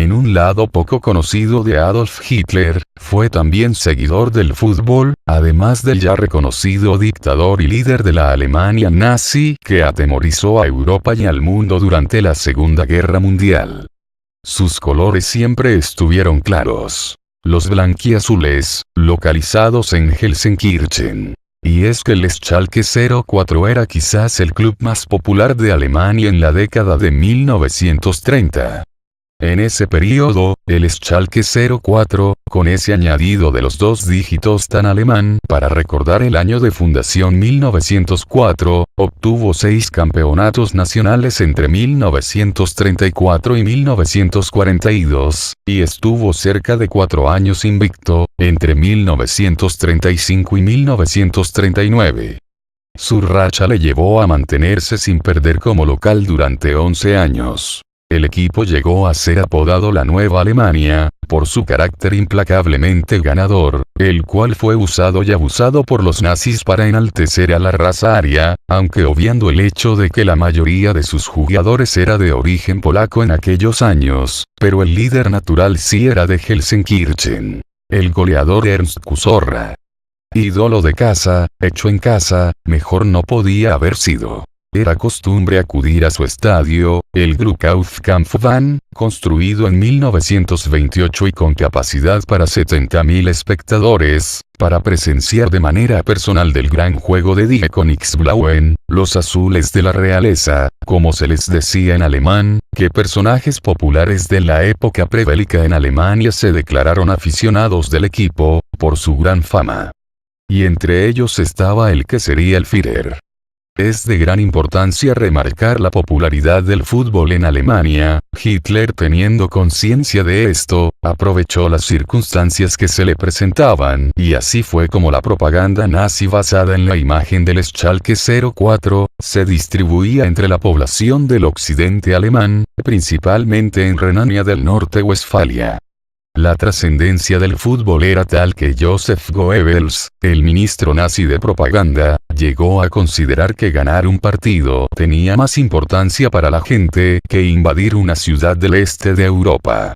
En un lado poco conocido de Adolf Hitler, fue también seguidor del fútbol, además del ya reconocido dictador y líder de la Alemania nazi que atemorizó a Europa y al mundo durante la Segunda Guerra Mundial. Sus colores siempre estuvieron claros. Los blanquiazules, localizados en Gelsenkirchen. Y es que el Schalke 04 era quizás el club más popular de Alemania en la década de 1930. En ese periodo, el Schalke 04, con ese añadido de los dos dígitos tan alemán para recordar el año de fundación 1904, obtuvo 6 campeonatos nacionales entre 1934 y 1942, y estuvo cerca de 4 años invicto, entre 1935 y 1939. Su racha le llevó a mantenerse sin perder como local durante 11 años. El equipo llegó a ser apodado la Nueva Alemania, por su carácter implacablemente ganador, el cual fue usado y abusado por los nazis para enaltecer a la raza aria, aunque obviando el hecho de que la mayoría de sus jugadores era de origen polaco en aquellos años, pero el líder natural sí era de Gelsenkirchen. El goleador Ernst Kusorra. Ídolo de casa, hecho en casa, mejor no podía haber sido. Era costumbre acudir a su estadio, el Glückaufkampfbahn, construido en 1928 y con capacidad para 70.000 espectadores, para presenciar de manera personal del gran juego de Die Königsblauen, los azules de la realeza, como se les decía en alemán, que personajes populares de la época prebélica en Alemania se declararon aficionados del equipo, por su gran fama. Y entre ellos estaba el que sería el Führer. Es de gran importancia remarcar la popularidad del fútbol en Alemania. Hitler, teniendo conciencia de esto, aprovechó las circunstancias que se le presentaban, y así fue como la propaganda nazi basada en la imagen del Schalke 04, se distribuía entre la población del occidente alemán, principalmente en Renania del Norte-Westfalia. La trascendencia del fútbol era tal que Joseph Goebbels, el ministro nazi de propaganda, llegó a considerar que ganar un partido tenía más importancia para la gente que invadir una ciudad del este de Europa.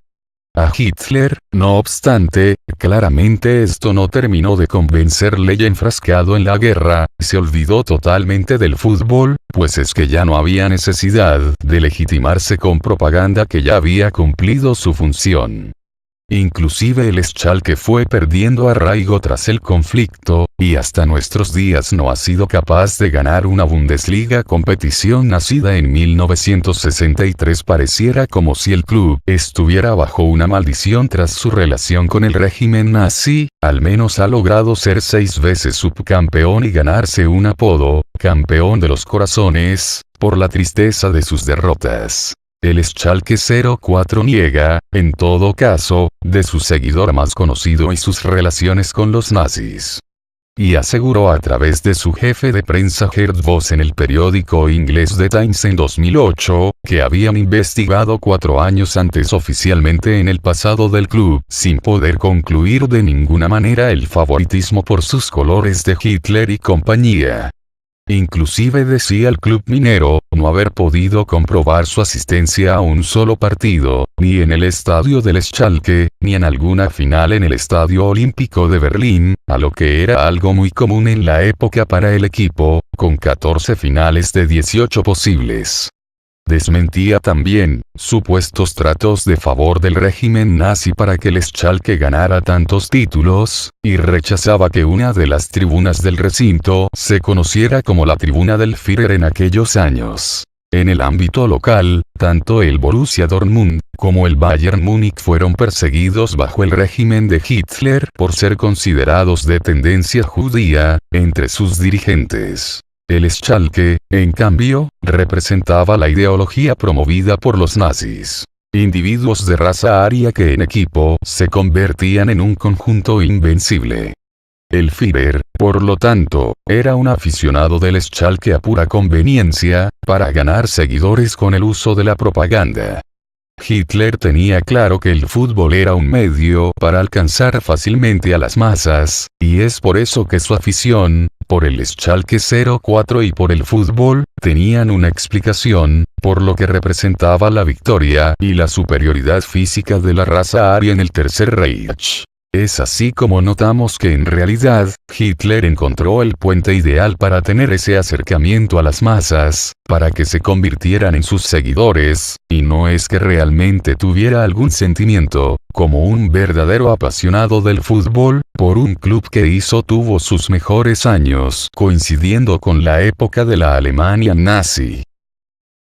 A Hitler, no obstante, claramente esto no terminó de convencerle y enfrascado en la guerra, se olvidó totalmente del fútbol, pues es que ya no había necesidad de legitimarse con propaganda que ya había cumplido su función. Inclusive el Schalke fue perdiendo arraigo tras el conflicto, y hasta nuestros días no ha sido capaz de ganar una Bundesliga, competición nacida en 1963. Pareciera como si el club estuviera bajo una maldición tras su relación con el régimen nazi. Al menos ha logrado ser 6 veces subcampeón y ganarse un apodo, campeón de los corazones, por la tristeza de sus derrotas. El Schalke 04 niega, en todo caso, de su seguidor más conocido y sus relaciones con los nazis. Y aseguró a través de su jefe de prensa Gerd Voss en el periódico inglés The Times en 2008, que habían investigado 4 años antes oficialmente en el pasado del club, sin poder concluir de ninguna manera el favoritismo por sus colores de Hitler y compañía. Inclusive decía el club minero, no haber podido comprobar su asistencia a un solo partido, ni en el estadio del Schalke, ni en alguna final en el Estadio Olímpico de Berlín, a lo que era algo muy común en la época para el equipo, con 14 finales de 18 posibles. Desmentía también supuestos tratos de favor del régimen nazi para que el Schalke ganara tantos títulos, y rechazaba que una de las tribunas del recinto se conociera como la tribuna del Führer en aquellos años. En el ámbito local, tanto el Borussia Dortmund como el Bayern Múnich fueron perseguidos bajo el régimen de Hitler por ser considerados de tendencia judía entre sus dirigentes. El Schalke, en cambio, representaba la ideología promovida por los nazis. Individuos de raza aria que en equipo se convertían en un conjunto invencible. El Führer, por lo tanto, era un aficionado del Schalke a pura conveniencia, para ganar seguidores con el uso de la propaganda. Hitler tenía claro que el fútbol era un medio para alcanzar fácilmente a las masas, y es por eso que su afición, por el Schalke 04 y por el fútbol, tenían una explicación, por lo que representaba la victoria y la superioridad física de la raza aria en el Tercer Reich. Es así como notamos que en realidad, Hitler encontró el puente ideal para tener ese acercamiento a las masas, para que se convirtieran en sus seguidores, y no es que realmente tuviera algún sentimiento, como un verdadero apasionado del fútbol, por un club que tuvo sus mejores años coincidiendo con la época de la Alemania nazi.